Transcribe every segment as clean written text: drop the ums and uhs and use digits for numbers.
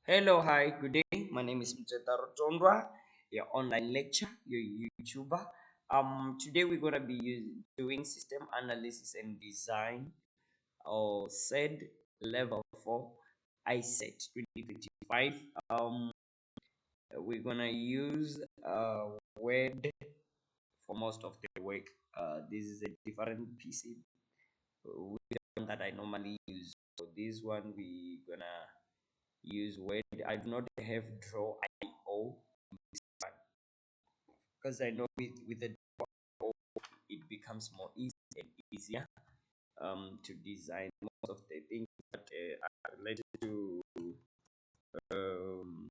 Hello, hi, good day. My name is Mr. Rotondra, your online lecture, your YouTuber. Today we're gonna be doing system analysis and design, or said level 4 ISET 2025. We're gonna use Word for most of the work. This is a different PC with the one that I normally use. So this one we gonna use Word. I do not have Draw IO because I know with the Draw it becomes more easy and easier to design most of the things that are related to um,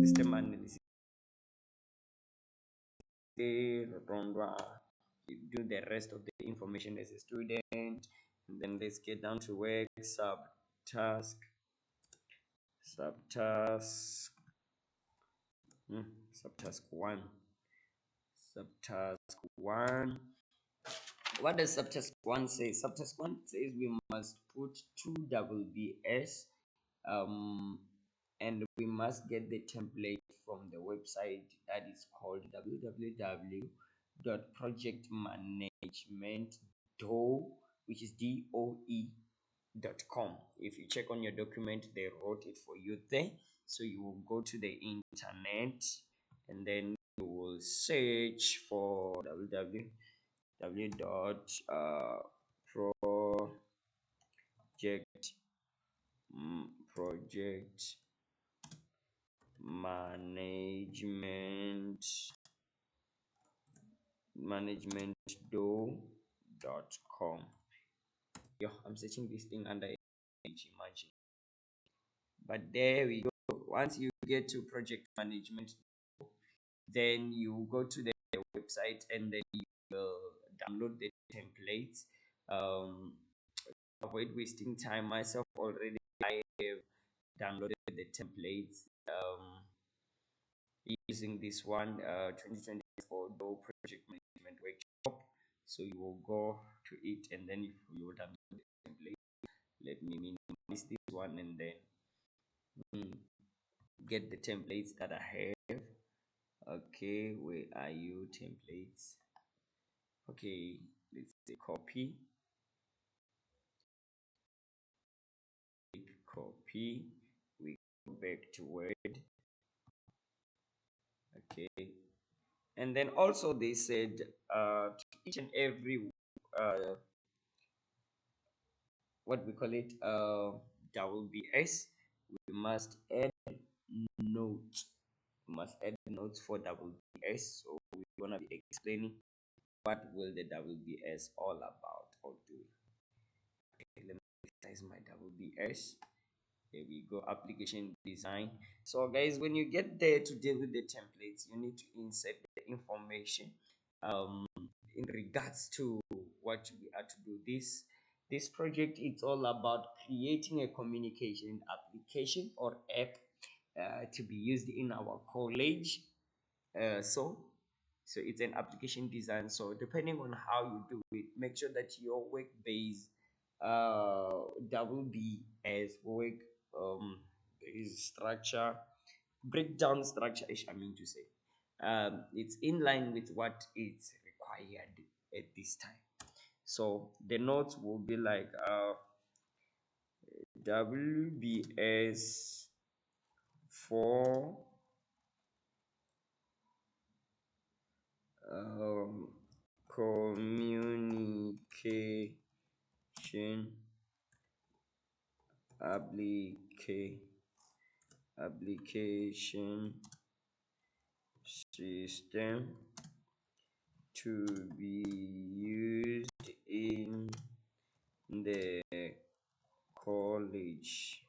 system analysis. You do the rest of the information as a student, and then let's get down to work. Subtask hmm, subtask one subtask one What does subtask 1 say? Subtask 1 says we must put two WBS, um, and we must get the template from the website that is called www.projectmanagement.do, which is DOE.com. If you check on your document, they wrote it for you there. So you will go to the internet and then you will search for www dot project project management management.com. Yo, I'm searching this thing under imagine, but there we go. Once you get to project management, then you go to the website and then you will download the templates. um Avoid wasting time. Myself already, I have downloaded the templates using this one, 2024 Dole project management workshop. So you will go to it and then if you download the template, let me minimize this one and then get the templates that I have. Okay, where are you? Templates. Okay, let's say copy. We go back to Word. Okay, and then also they said to each and every what we call it, WBS, we must add notes. We must add notes for WBS. So we're gonna be explaining what will the WBS all about or do. Okay, let me size my WBS. Here we go, application design. So guys, when you get there to deal with the templates, you need to insert the information um in regards to what we are to do. This project, it's all about creating a communication application or app to be used in our college. So it's an application design. So depending on how you do it, make sure that your work base double B as work is structure, breakdown structure I mean to say, it's in line with what is required at this time. So the notes will be like WBS for communication application system to be used in the college.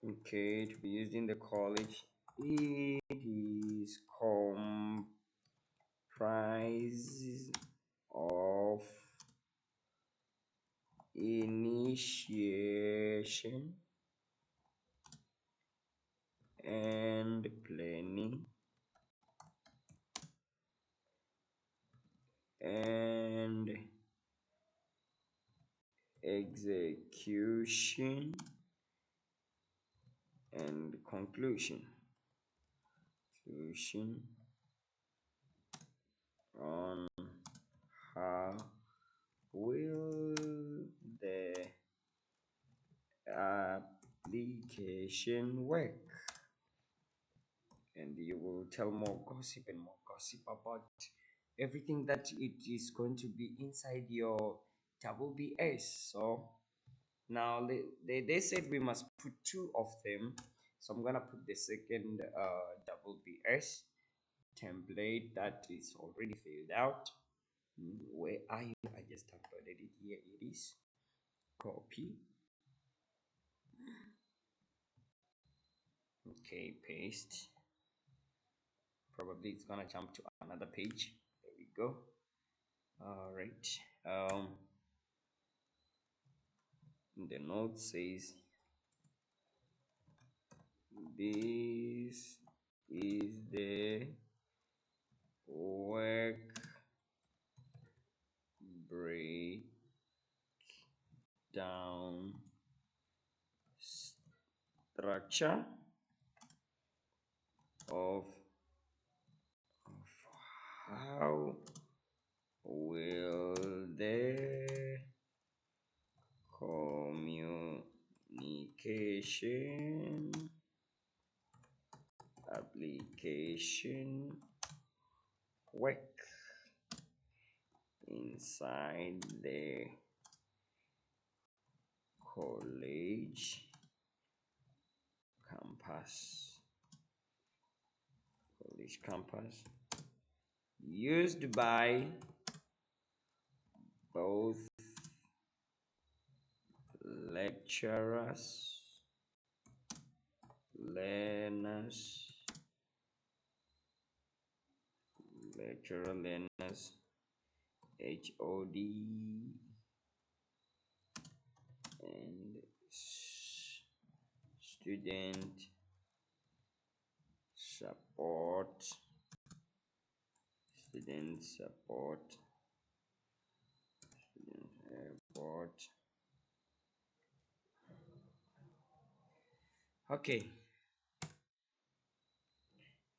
Okay, to be used in the college. It is comprised of initiation and planning, and execution and conclusion on how will the application work, and you will tell more gossip and more gossip about everything that it is going to be inside your WBS. So now they said we must put two of them, so I'm gonna put the second WBS template that is already filled out. Where are you? I just uploaded it. Here it is. Copy. Okay, paste. Probably it's gonna jump to another page. There we go. All right. The note says this is the work breakdown structure of how will the communication application work inside the college campus used by both lecturers, learners, HOD, and student support, student support. Okay,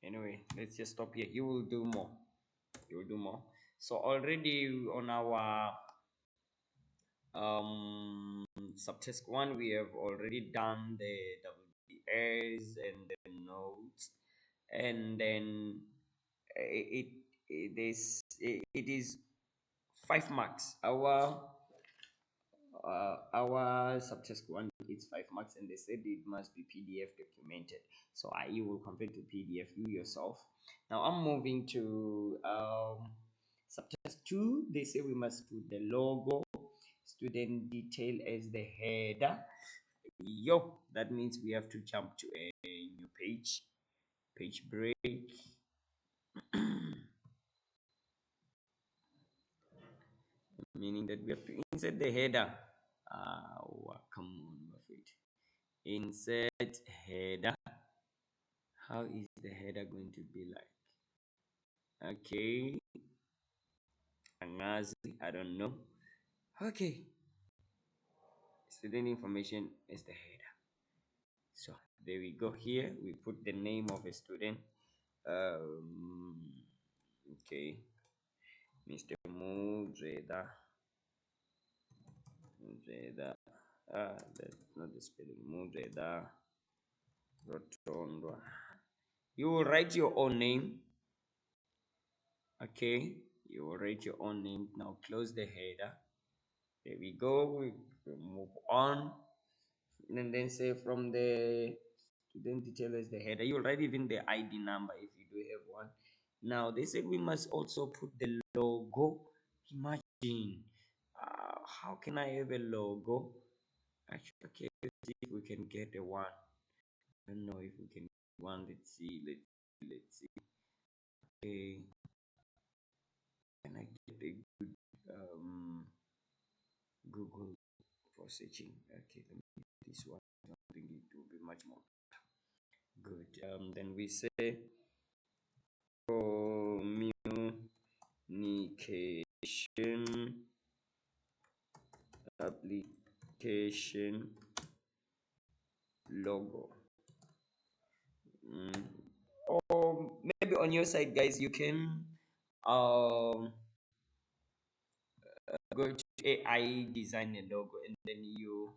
anyway, let's just stop here. You will do more. So already on our subtask 1 we have already done the WBS and the notes, and then it is 5 marks. Our subtask 1 is 5 marks, and they said it must be PDF documented, so you will convert to PDF you yourself. Now I'm moving to subtask 2. They say we must put the logo, student detail as the header. That means we have to jump to a new page break. Meaning that we have to insert the header. Come on, Buffett. Insert header. How is the header going to be like? Okay, I don't know. Okay, student information is the header. So there we go. Here we put the name of a student. Okay, Mr. Mujeda. That's not the spelling. Mujeda Rotondo. You will write your own name. Okay, you will write your own name. Now close the header. There we go. We move on, and then say from the student detail as the header, you'll write even the ID number if you do have one. Now they said we must also put the logo. Imagine, how can I have a logo? Actually, okay, let's see if we can get a one. I don't know if we can get one. Let's see. Okay, can I get a good Google for searching? Okay, let me get this one. I don't think it will be much more good. Then we say communicate application logo. Mm. Or maybe on your side, guys, you can um go to AI, design a logo, and then you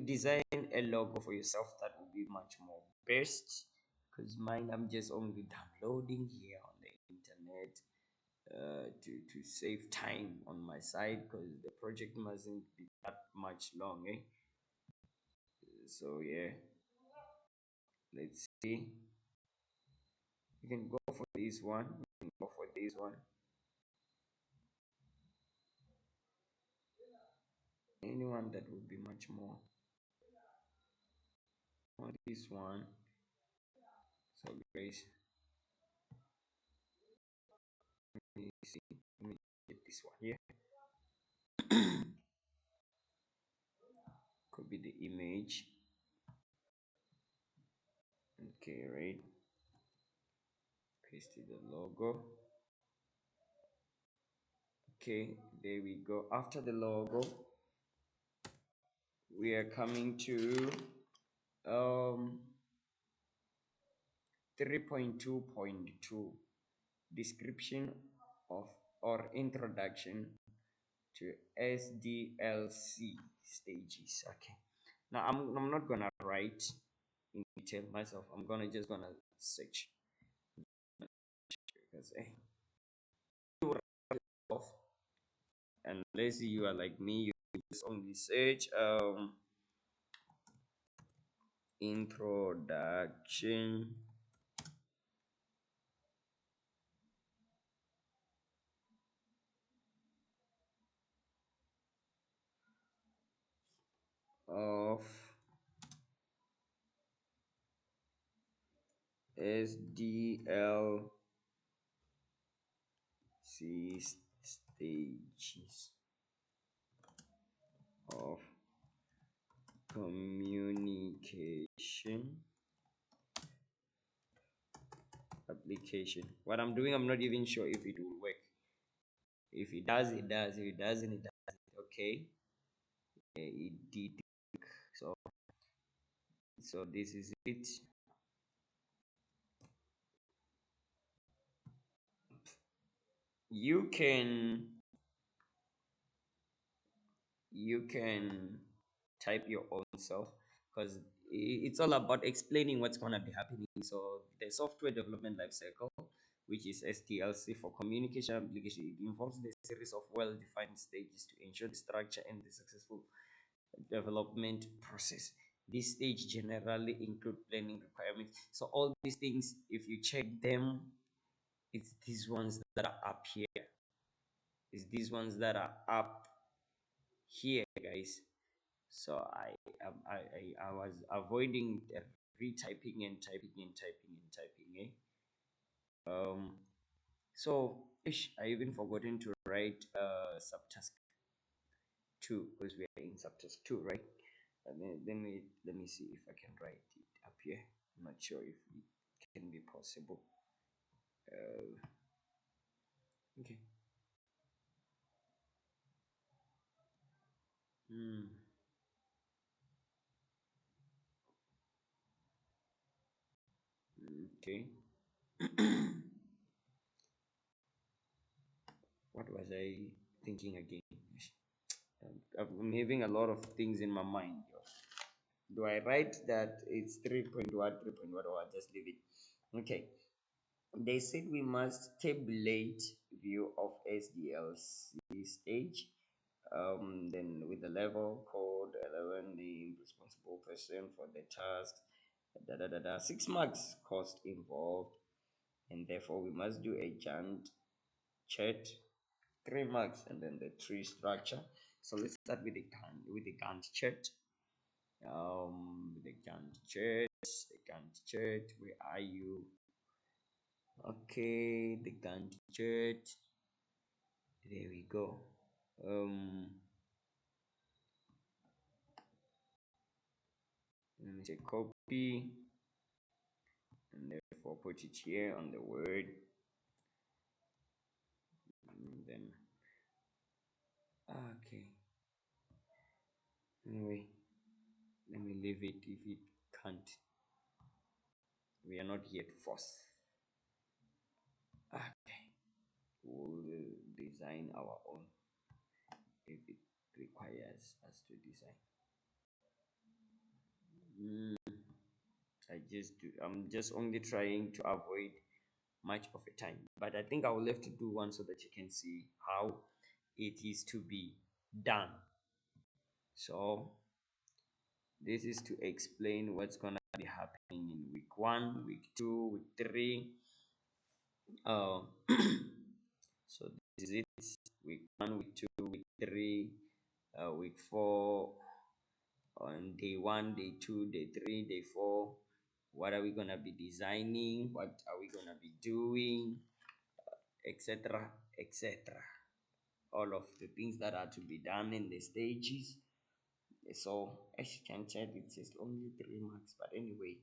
design a logo for yourself. That would be much more best, because mine, I'm just only downloading here on the internet to save time on my side, because the project mustn't be that much long, eh? So yeah, let's see. You can go for this one. You can go for this one. Anyone that would be much more on this one. So guys, let me see. Let me get this one here. Could be the image. Okay, right. Paste the logo. Okay, there we go. After the logo, we are coming to um 3.2.2, description of or introduction to SDLC stages. Okay, now I'm not gonna write in detail myself. I'm gonna search, because off, unless you are like me, you just only search introduction of SDLC stages of communication application. What I'm doing, I'm not even sure if it will work. If it does, it does. If it doesn't, it doesn't. Okay. It did. So this is it. You can type your own self, because it's all about explaining what's going to be happening. So the software development lifecycle, which is SDLC for communication application, it involves the series of well-defined stages to ensure the structure and the successful development process. This stage generally include planning requirements. So all these things, if you check them, it's these ones that are up here. It's these ones that are up here, guys. So I was avoiding retyping and typing and typing and typing, eh? So ish, I even forgotten to write subtask 2, because we are in subtask 2, right? And then let me see if I can write it up here. I'm not sure if it can be possible. Okay. Hmm. Okay. What was I thinking again? I'm having a lot of things in my mind. Do I write that it's 3.1, 3.1, or I just leave it? Okay. They said we must tabulate view of SDLC stage. Then with the level code 11, the responsible person for the task, 6 marks cost involved, and therefore we must do a Gantt chart, 3 marks, and then the tree structure. So let's start with the Gantt chart. The Gantt chart, where are you? Okay, the Gantt chart, there we go. Let me say copy, and therefore put it here on the word, and then Okay. Anyway, let me leave it if it can't. We are not yet forced. Okay. We'll design our own if it requires us to design. Mm, I'm just only trying to avoid much of a time, but I think I will have to do one so that you can see how it is to be done. So this is to explain what's gonna be happening in week 1, week 2, week 3. Uh, so this is it. Week 1, week 2, week 3, week 4, on day 1, day 2, day 3, day 4. What are we gonna be designing? What are we gonna be doing? Etc. etc. All of the things that are to be done in the stages. So as you can check, it says only 3 marks, but anyway,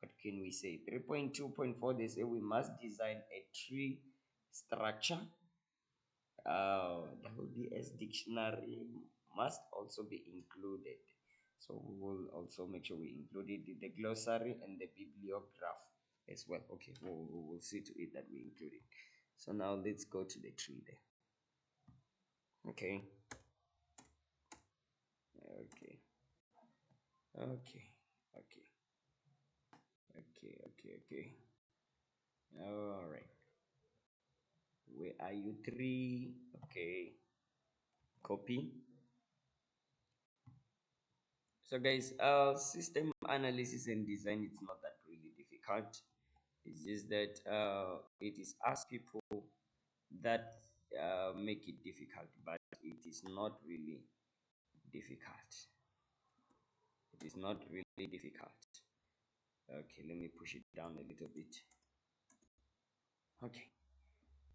what can we say? 3.2.4, they say we must design a tree structure. WBS dictionary must also be included, so we will also make sure we include it in the glossary and the bibliograph as well. Okay, we'll see to it that we include it. So now let's go to the tree there. Okay. Okay. Okay. Okay. Okay. All right. Where are you? Three. Okay. Copy. So guys, system analysis and design, it's not that really difficult. It's just that it is us people that make it difficult, but it is not really difficult. It is not really difficult. Okay, let me push it down a little bit. Okay.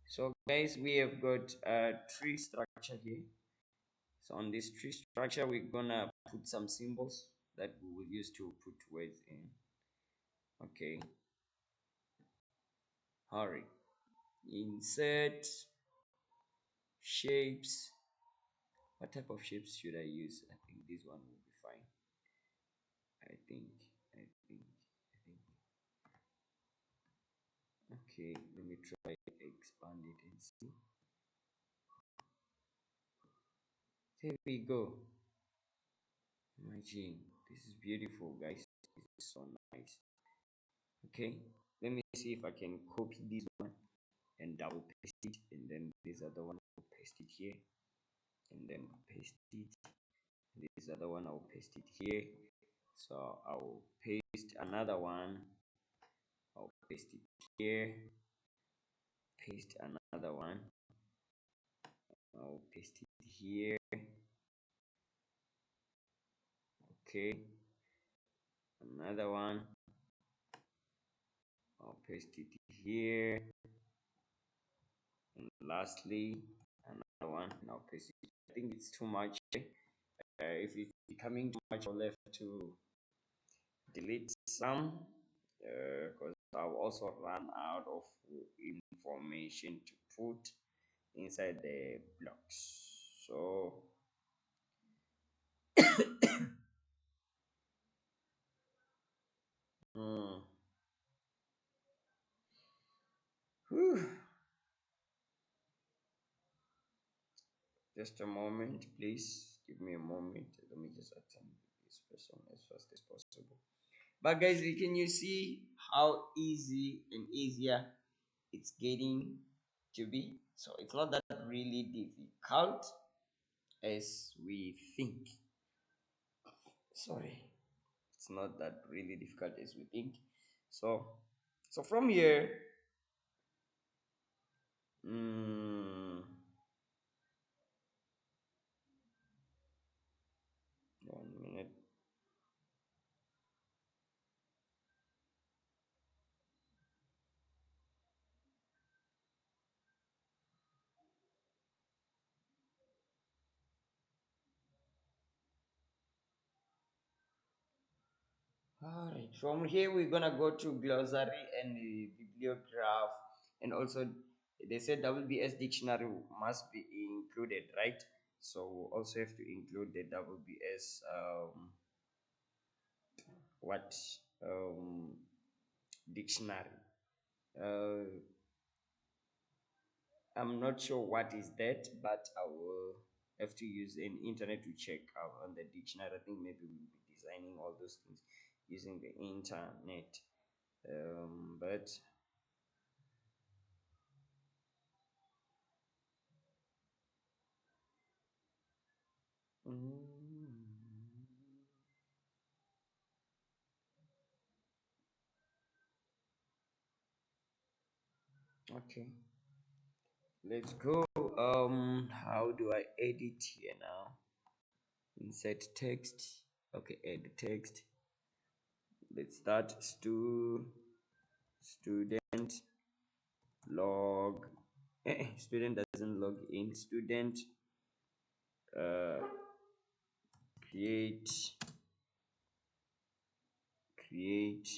So guys, we have got a tree structure here. So on this tree structure, we're gonna put some symbols that we will use to put words in. Okay. Hurry. Insert shapes. What type of shapes should I use? I think this one will be fine. I think. I think. I think. Okay, let me try expand it and see. There we go. Imagine. This is beautiful, guys. This is so nice. Okay, let me see if I can copy this one and double paste it, and then this other one I'll paste it here, and then paste it. This other one I'll paste it here. So I'll paste another one. I'll paste it here. Paste another one. I'll paste it here. Okay. Another one. I'll paste it here. And lastly, another one. And I'll paste it. I think it's too much. If it's becoming too much, I'll have to delete some because I've also run out of information to put inside the blocks. So hmm, whew. Just a moment, please. Give me a moment. Let me just attend this person as fast as possible. But guys, can you see how easy and easier it's getting to be? So it's not that really difficult as we think. Sorry, it's not that really difficult as we think. So from here, mm, 1 minute. All right, from here we're gonna go to glossary and the bibliograph, and also they said WBS dictionary must be included, right? So we also have to include the WBS what dictionary. uh, I'm not sure what is that, but I will have to use an internet to check out on the dictionary. I think maybe we'll be designing all those things using the internet. But okay, let's go. How do I edit here now? Insert text. Okay, add text. Let's start. Student log. Student doesn't log in. Student uh, create create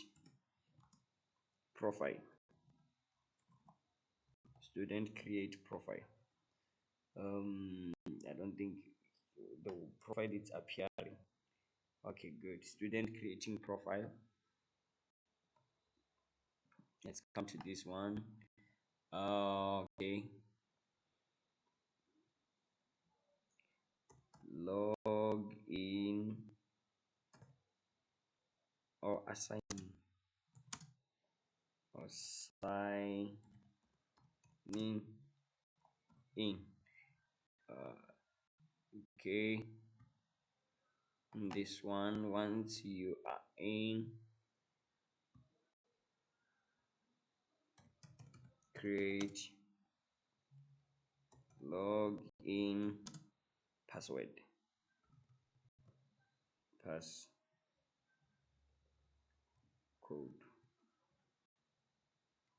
profile. Student create profile. I don't think the profile is appearing. Okay, good. Student creating profile. Let's come to this one. Okay, log in or assign or signing in. Okay, this one, once you are in, create login password. Passcode.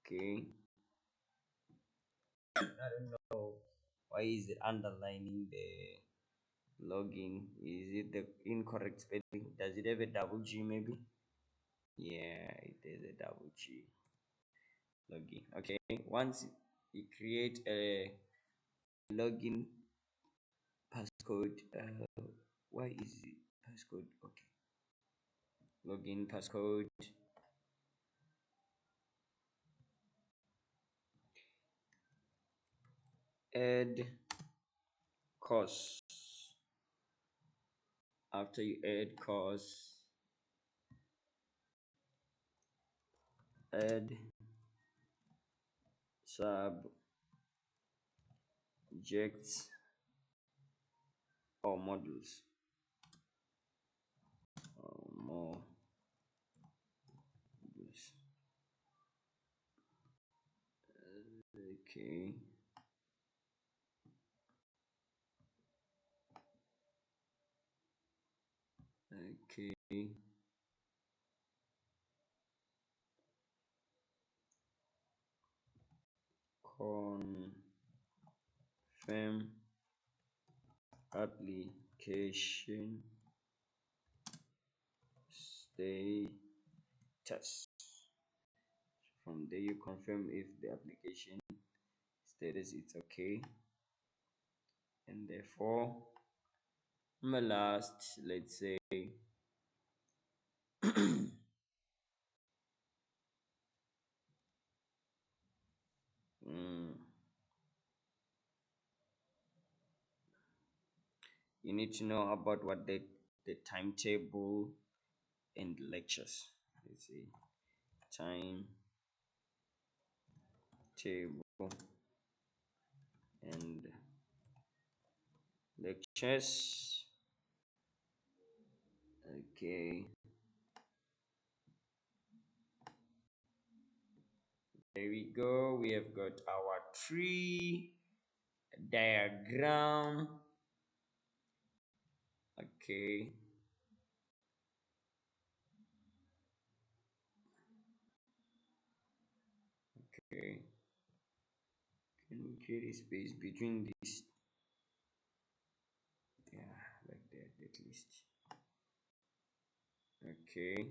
Okay, I don't know why is it underlining the login. Is it the incorrect spelling? Does it have a double G maybe? Yeah, it is a double G. Login. Okay, once you create a login passcode, why is it passcode? Okay, login passcode. Add course. After you add course, add subjects or modules or more modules. Okay, okay, confirm application status. From there you confirm if the application status is okay, and therefore my last, let's say mm, you need to know about what the timetable and lectures. Let's see, timetable and lectures. Okay, there we go. We have got our tree diagram. Okay, okay. Can we create a space between these? Yeah, like that at least. Okay.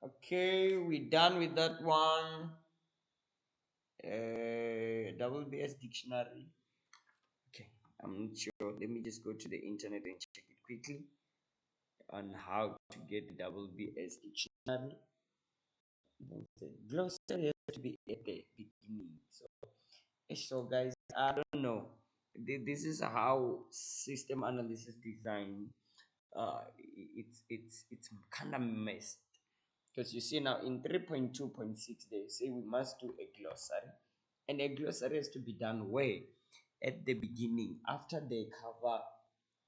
Okay, we done with that one. WBS dictionary. Okay, I'm not sure. Let me just go to the internet and check it quickly on how to get the WBS dictionary. The glossary has to be at the beginning. So guys, I don't know. This is how system analysis design. It's kind of messed because you see now in 3.2.6 they say we must do a glossary, and a glossary has to be done where at the beginning after the cover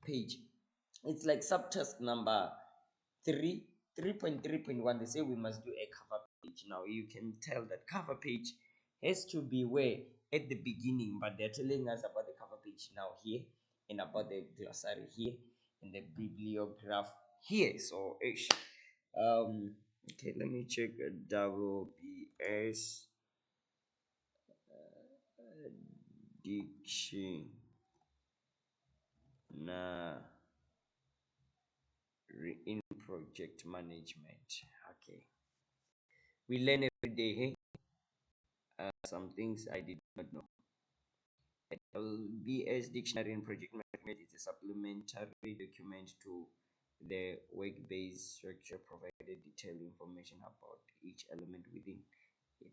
page. It's like subtask number 3 3.3.1. They say we must do a cover page. Now you can tell that cover page has to be where at the beginning, but they're telling us about the cover page now here, and about the glossary here, and the bibliograph here. So okay, let me check a double BS dictionary in project management. Okay, we learn every day. Hey, some things I did not know. LBS Dictionary in Project Management is a supplementary document to the work-based structure provided detailed information about each element within it.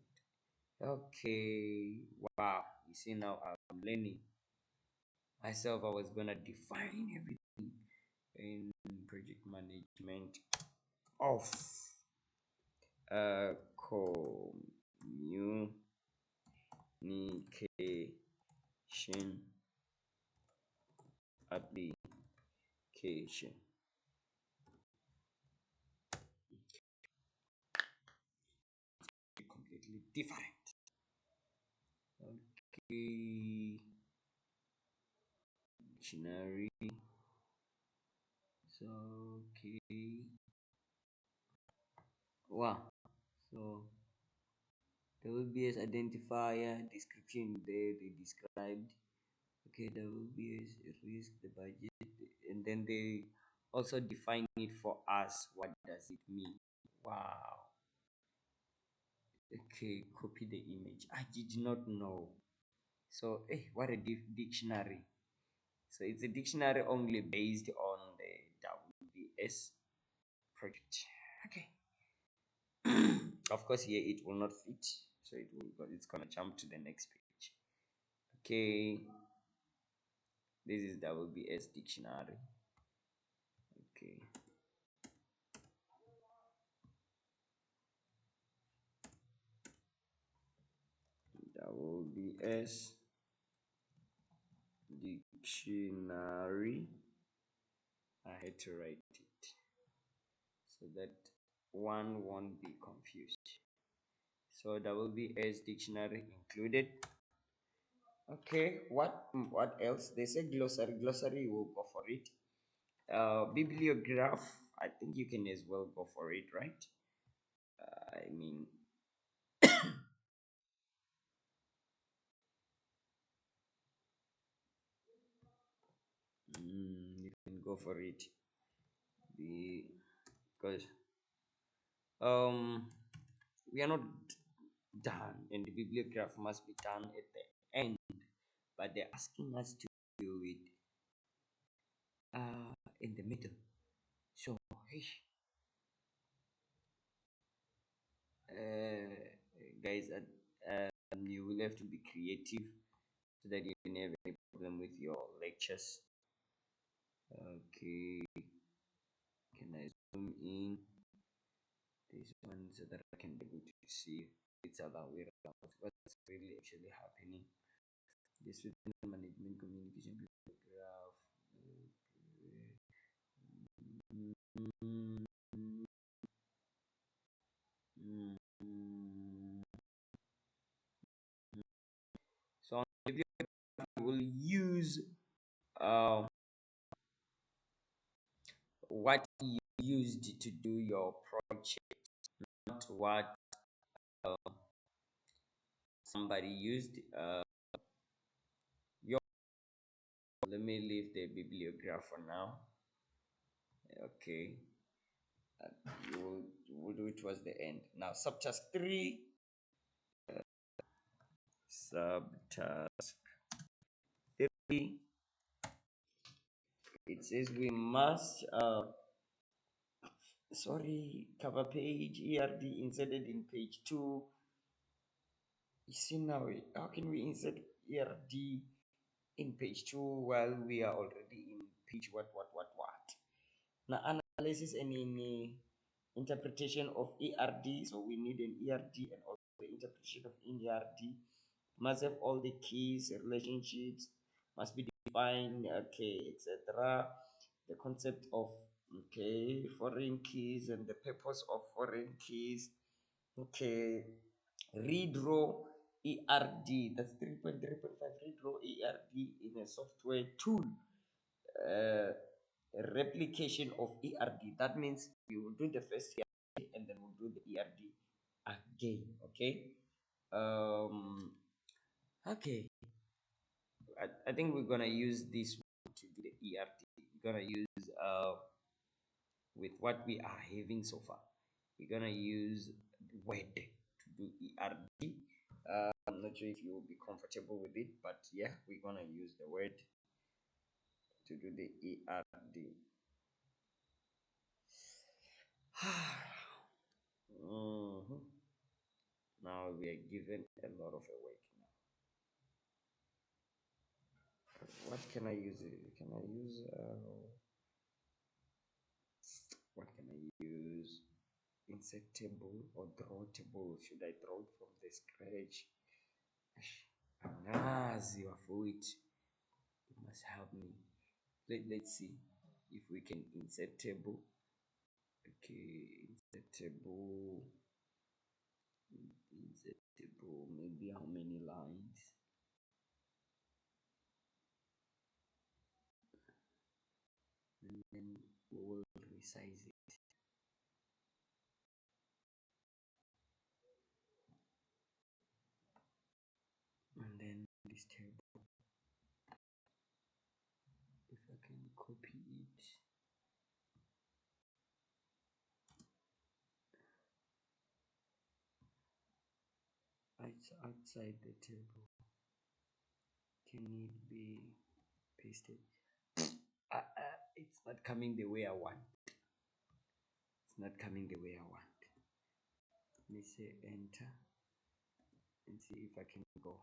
Okay, wow. You see now I'm learning myself. I was gonna define everything in project management of communication application. Completely different. Okay, dictionary. So okay, wow. So there will be as identifier description there they described. Okay, there will be as risk, the budget, and then they also define it for us. What does it mean? Wow. Okay, copy the image. I did not know. So, what a dictionary. So it's a dictionary only based on the WBS project. Okay. Of course, here it will not fit, so it's gonna jump to the next page. Okay, this is WBS dictionary. Okay, WBS dictionary. I had to write it so that one won't be confused. So WBS dictionary included. Okay, what else? They say glossary. Glossary, will go for it. Bibliograph, I think you can as well go for it, right? I mean, you can go for it because um we are not done, and the bibliograph must be done at the end, but they're asking us to do it in the middle. So hey, uh, guys, you will have to be creative so that you don't have any problem with your lectures. Okay, can I zoom in this one so that I can be able to see it's about where what's really actually happening? This written management communication graph. So on the video, we will use uh, what you used to do your project, not what uh, somebody used. Your Let me leave the bibliograph for now. Okay, we'll do it towards the end. Now, subtask 3. Subtask 3, it says we must cover page ERD inserted in page 2. You see now, how can we insert ERD in page 2 while we are already in page what? Now, analysis and in interpretation of ERD. So we need an ERD and also the interpretation of ERD. Must have all the keys, relationships must be defined, okay, etc. The concept of foreign keys and the purpose of foreign keys. Okay, redraw ERD. That's 3.3.5. Redraw ERD in a software tool. Uh, Replication of ERD. That means we will do the first ERD and then we'll do the ERD again. Okay. Okay. I think we're gonna use this one to do the ERD. We're gonna use with what we are having so far. We're gonna use Word to do ERD. I'm not sure if you will be comfortable with it, but yeah, we're gonna use the Word to do the ERD. Mhm. Now we are given a lot of work now. What can I use? Can I use what can I use? Insert table or draw table? Should I draw it from the scratch? Angazi it. You must help me. Let's see if we can insert table. Okay, insert table. Insert table. Maybe how many lines? And then we will resize it. And then this table, if I can copy it, it's outside the table. Can it be pasted? It's not coming the way I want. It's not coming the way I want. Let me say enter and see if I can go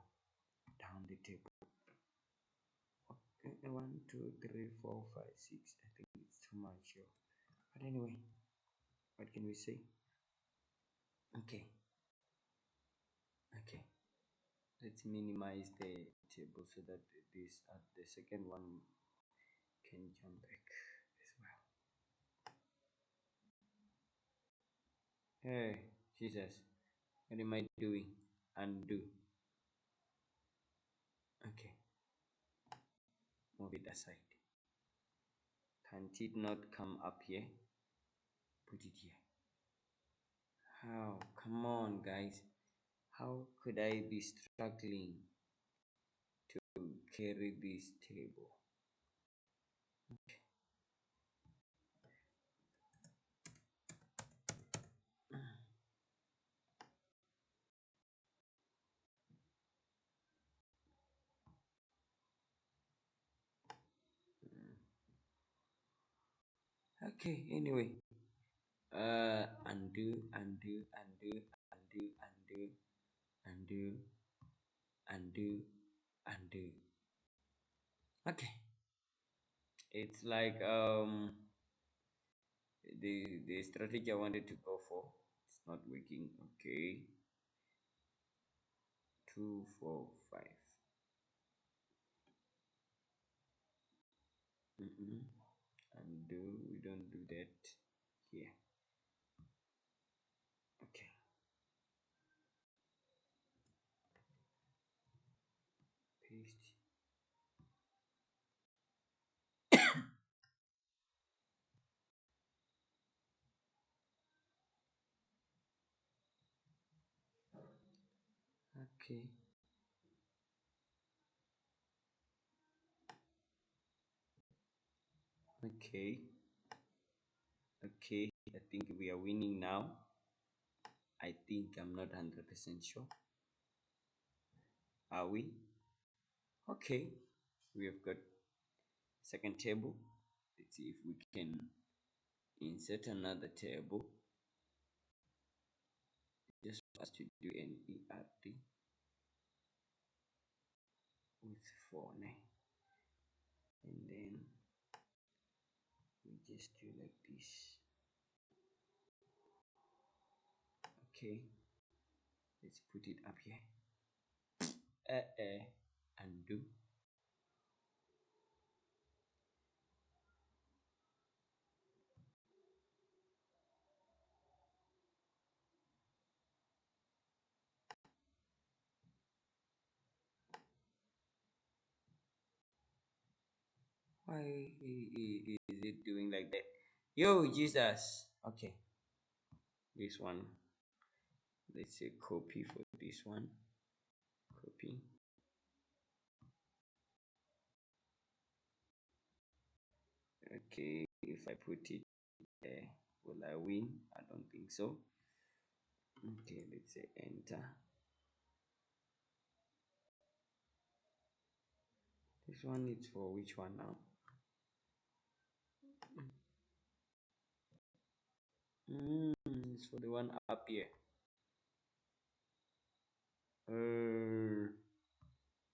down the table. Okay, 1, 2, 3, 4, 5, 6. I think it's too much here. But anyway, what can we say? Okay. Okay. Let's minimize the table so that this the second one can jump back as well. Hey, Jesus, what am I doing? Undo. Okay, move it aside. Can't it not come up here? Put it here. How? Come on, guys. How could I be struggling to carry this table? Okay. Okay, anyway. Undo, undo, undo, undo, undo, undo, undo, undo. Okay. It's like the strategy I wanted to go for. It's not working. Okay. 2, 4, 5. Undo. We don't do that here. Okay. Paste. Okay. Okay. Okay. I think we are winning now. I think I'm not 100% sure. Are we? Okay. We have got second table. Let's see if we can insert another table just for us to do an ERD with 4 ne? And then we just do like this. Okay, let's put it up here. Undo. Why is it doing like that? Yo, Jesus. Okay, this one. Let's say copy for this one. Copy. Okay, if I put it there, will I win? I don't think so. Okay, let's say enter. This one is for which one now? It's for the one up here.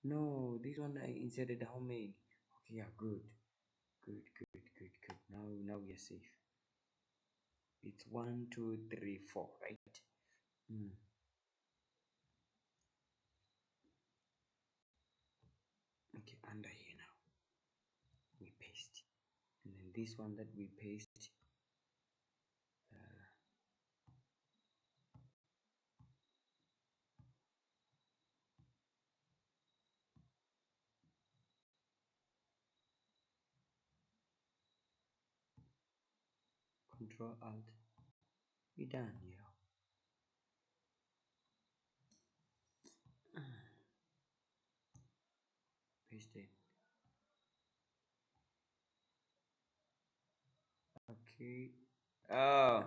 No, this one I inserted how many? Okay, yeah, good, good, good, good, good. Now we are safe. It's 1, 2, 3, 4, right? Mm. Okay, under here now we paste, and then this one that we paste. Control Alt. We done, yeah. Paste it. Okay. Oh,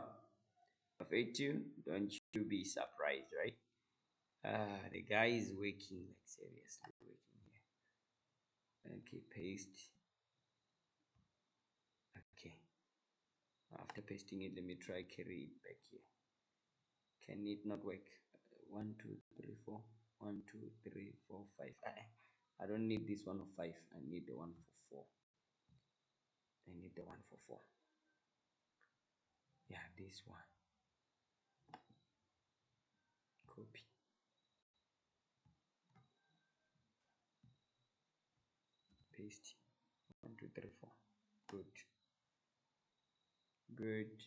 afraid you? Don't you be surprised, right? The guy is working, like seriously working here. Okay, paste. Okay. After pasting it, let me try carry it back here. Can it not work? 1, 2, 3, 4. 1, 2, 3, 4, 5. I don't need this one of 5. I need the one for 4. I need the one for 4. Yeah, this one. Copy. Paste. 1, 2, 3, 4. Good. Good.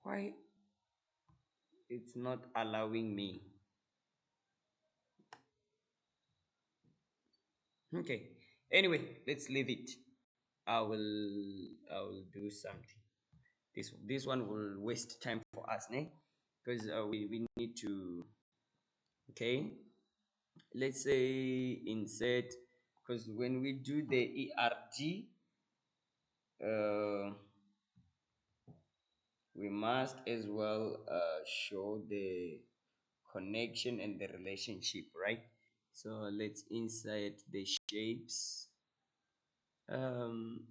Why it's not allowing me? Okay. Anyway, let's leave it. I will do something. This one will waste time for us, ne? Because we need to. Okay. Let's say insert, because when we do the ERG, we must as well show the connection and the relationship, right? So let's insert the shapes. um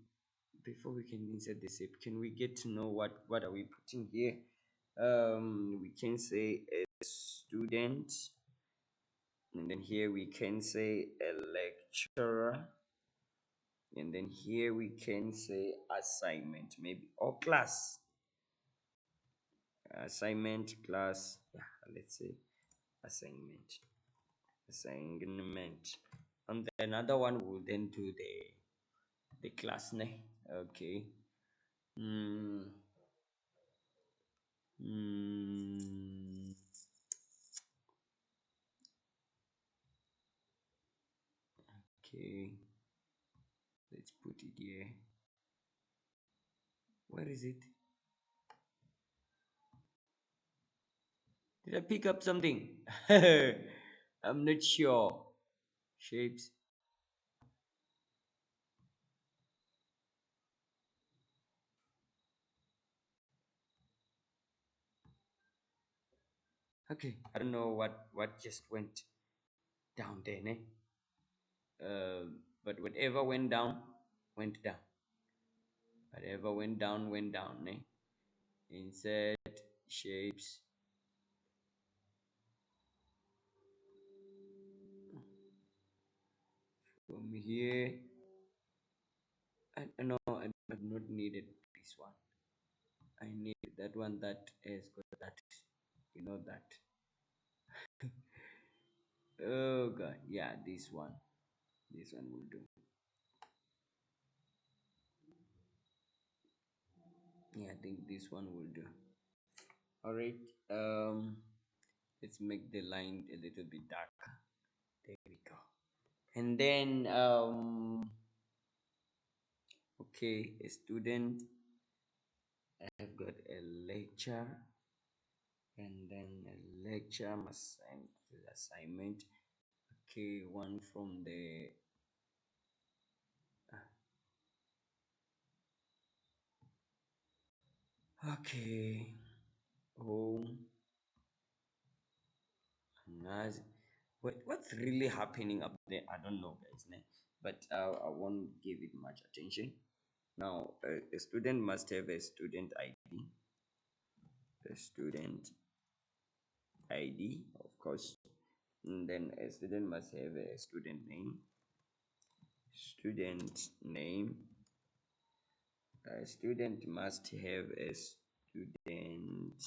Before we can insert the shape, can we get to know what are we putting here? We can say a student, and then here we can say a lecturer, and then here we can say assignment, maybe, or class. Assignment, class, yeah, let's say assignment. And then another one will then do the class name. Okay. mm, mm, okay, let's put it here. Where is it? Did I pick up something? I'm not sure. Shapes. Okay, I don't know what just went down there, ne? But whatever went down. Whatever went down, ne? Insert shapes from here. I know I do not needed this one. I need that one that has got that. You know that. Oh god, yeah, this one. This one will do. Yeah, I think this one will do. All right. Let's make the line a little bit darker. There we go. And then okay, a student. I have got a lecture, and then a lecture must send the assignment. Okay, one from the okay home. Nice. What's really happening up there? I don't know, guys. Ne? But I won't give it much attention. Now, a student must have a student ID. A student ID, of course. And then a student must have a student name. Student name. A student must have a student.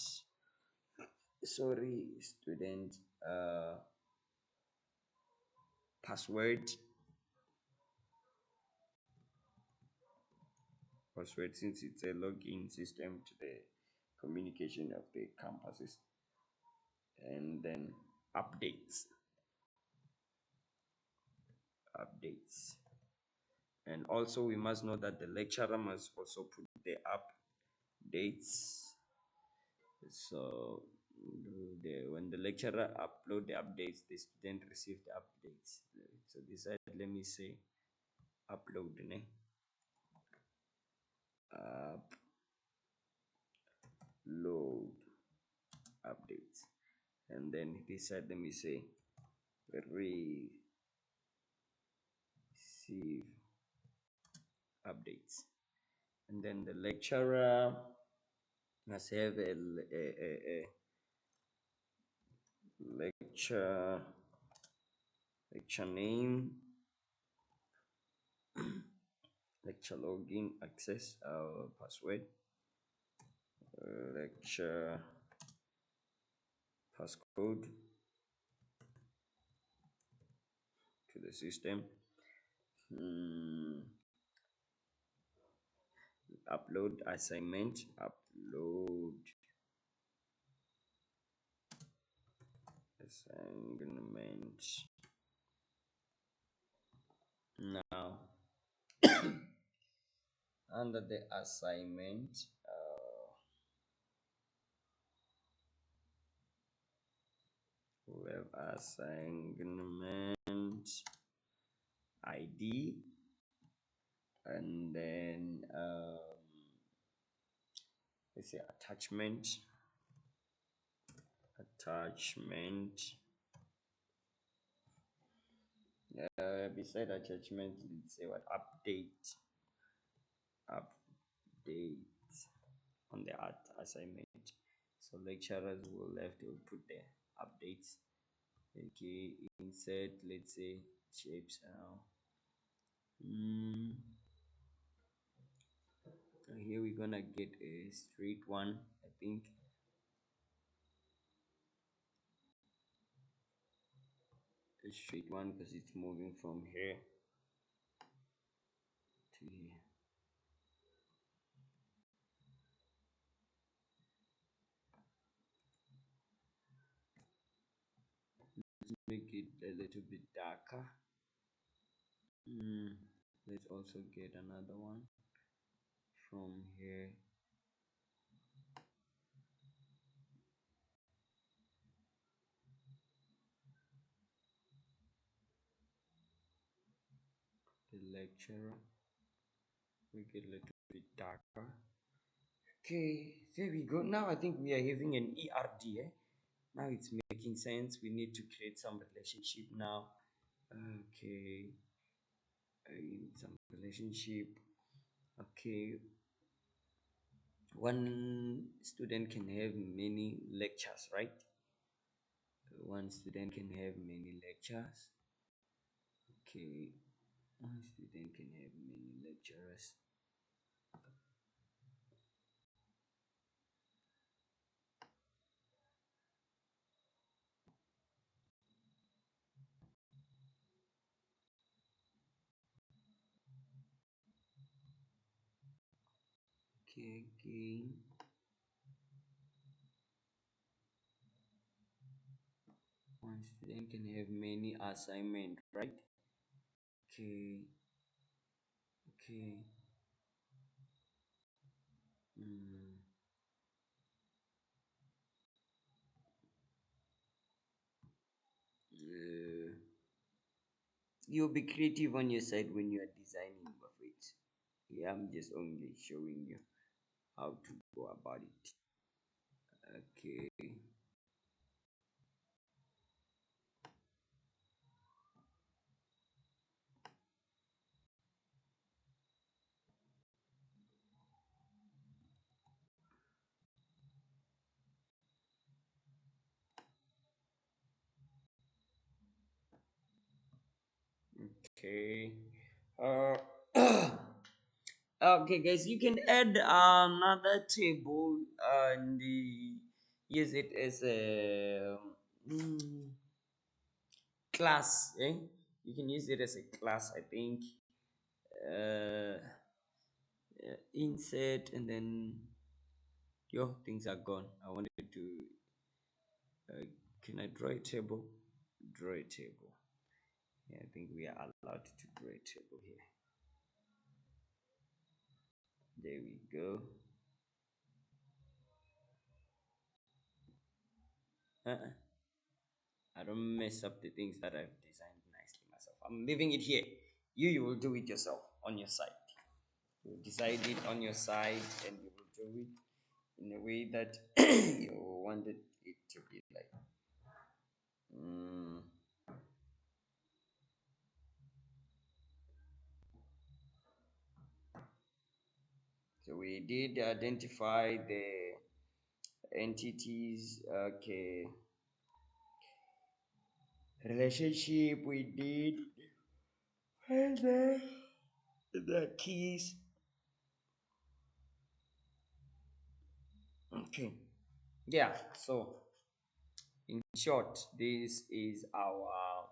Sorry, student password. Password, since it's a login system to the communication of the campuses. And then updates. Updates. And also we must know that the lecturer must also put the updates. So when the lecturer upload the updates, the student receive the updates. So this side, let me say upload, ne? Upload updates. And then this side, let me say receive updates. And then the lecturer must have a lecture name, lecture login access password, lecture passcode to the system. Upload assignment, upload assignment. Now under the assignment, we have assignment ID, and then let's say attachment. Beside attachment, let's say what update on the art assignment. So lecturers will have to put the updates. Okay, insert, let's say shapes. Here we're gonna get a straight one, I think. A straight one because it's moving from here to here. Let's make it a little bit darker. Let's also get another one from here. The lecturer, make it a little bit darker. Okay, there we go. Now I think we are having an ERD. Now it's making sense. We need to create some relationship now. Okay, some relationship. Okay, one student can have many lectures, right? One student can have many lectures. Okay, one student can have many lecturers. Okay, again. One student can have many assignment, right? Okay, okay. Mm. Uh, you'll be creative on your side when you are designing of it. Yeah, I'm just only showing you how to go about it. Okay. Okay. Uh, okay, guys, you can add another table and use it as a mm, class. Eh? You can use it as a class, I think. Uh, insert and then your things are gone. I wanted to. Can I draw a table? Draw a table. Yeah, I think we are allowed to draw a table here. There we go. Uh-uh. I don't mess up the things that I've designed nicely myself. I'm leaving it here. You will do it yourself on your side. You decide it on your side and you will do it in a way that you wanted it to be like. Mm. So we did identify the entities. Okay. Relationship we did. And then the keys. Okay. Yeah. So in short, this is our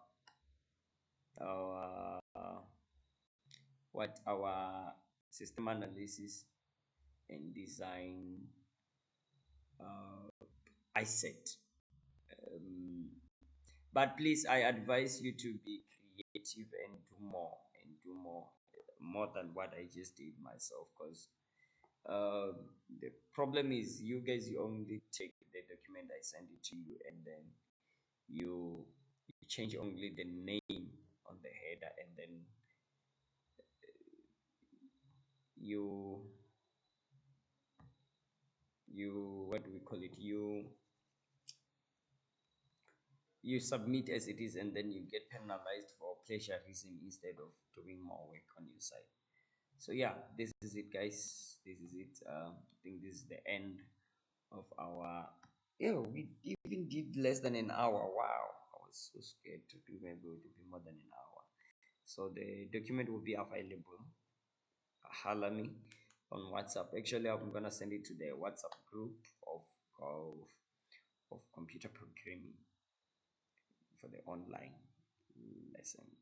what our system analysis and design issat. Um, but please, I advise you to be creative and do more than what I just did myself. Because the problem is, you guys, you only take the document I send it to you, and then you change only the name on the header, and then you what do we call it, you submit as it is, and then you get penalized for plagiarism instead of doing more work on your side. So yeah, this is it, guys. This is it. I think this is the end of our, yeah, we even did less than an hour. Wow, I was so scared to do, maybe it would be more than an hour. So the document will be available. Holla me on WhatsApp. Actually, I'm gonna send it to the WhatsApp group of of computer programming for the online lesson.